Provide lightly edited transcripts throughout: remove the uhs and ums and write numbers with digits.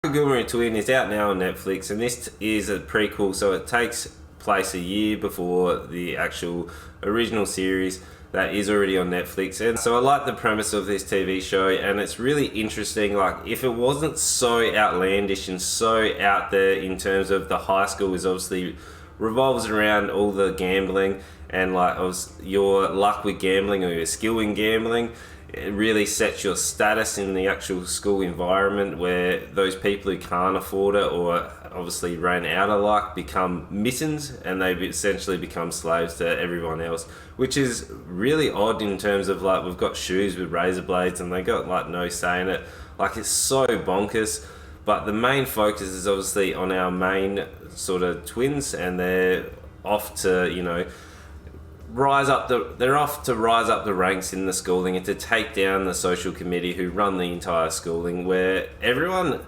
Kakegurui Twin is out now on Netflix, and this is a prequel, so it takes place a year before the actual original series that is already on Netflix. And so I like the premise of this TV show, and it's really interesting. Like, if it wasn't so outlandish and so out there in terms of the high school is obviously revolves around all the gambling and like your luck with gambling or your skill in gambling, it really sets your status in the actual school environment, where those people who can't afford it or obviously ran out of luck become mittens, and they essentially become slaves to everyone else, which is really odd in terms of like, we've got shoes with razor blades and they got like no say in it. Like, it's so bonkers. But the main focus is obviously on our main sort of twins, and they're off to, you know, rise up the ranks in the schooling and to take down the social committee who run the entire schooling, where everyone,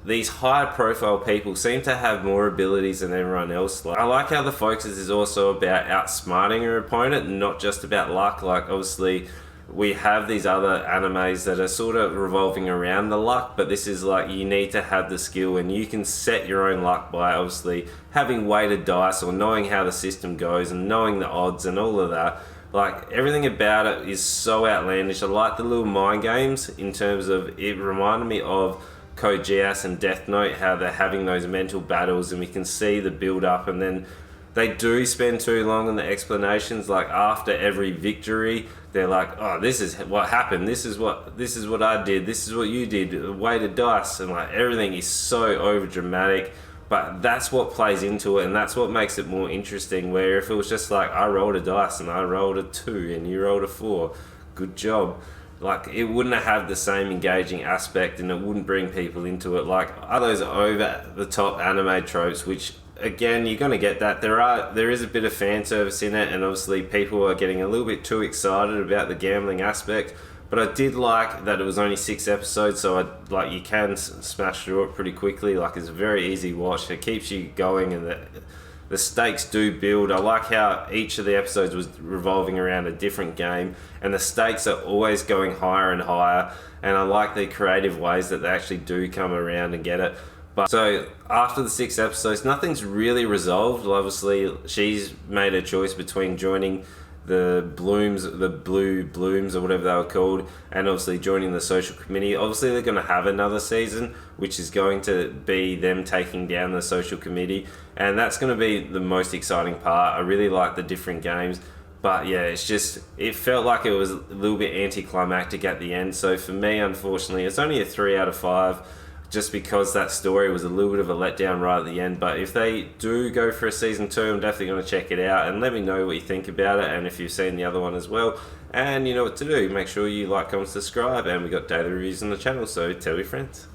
these high profile people, seem to have more abilities than everyone else. Like, I like how the focus is also about outsmarting your opponent and not just about luck. Like, obviously we have these other animes that are sort of revolving around the luck, but this is like, you need to have the skill, and you can set your own luck by obviously having weighted dice or knowing how the system goes and knowing the odds and all of that. Like, everything about it is so outlandish. I like the little mind games in terms of, it reminded me of Code Geass and Death Note, how they're having those mental battles and we can see the build up, and then they do spend too long on the explanations. Like, after every victory they're like, oh, this is what happened, this is what I did, this is what you did, weighted dice, and like, everything is so over dramatic. But that's what plays into it, and that's what makes it more interesting. Where if it was just like, I rolled a dice and I rolled a 2 and you rolled a 4, good job, like, it wouldn't have the same engaging aspect and it wouldn't bring people into it. Like, are those over the top anime tropes, which again, you're going to get that. There is a bit of fan service in it, and obviously people are getting a little bit too excited about the gambling aspect. But I did like that it was only 6 episodes, so you can smash through it pretty quickly. Like, it's a very easy watch. It keeps you going, and the stakes do build. I like how each of the episodes was revolving around a different game, and the stakes are always going higher and higher. And I like the creative ways that they actually do come around and get it. But so after the 6 episodes, nothing's really resolved. Obviously, she's made a choice between joining the Blue Blooms or whatever they were called, and obviously joining the social committee. Obviously they're going to have another season, which is going to be them taking down the social committee, and that's going to be the most exciting part. I really like the different games, but yeah, it felt like it was a little bit anticlimactic at the end. So for me, unfortunately, it's only a 3 out of 5. Just because that story was a little bit of a letdown right at the end. But if they do go for a season 2, I'm definitely going to check it out, and let me know what you think about it, and if you've seen the other one as well. And you know what to do. Make sure you like, comment, subscribe, and we got daily reviews on the channel, so tell your friends.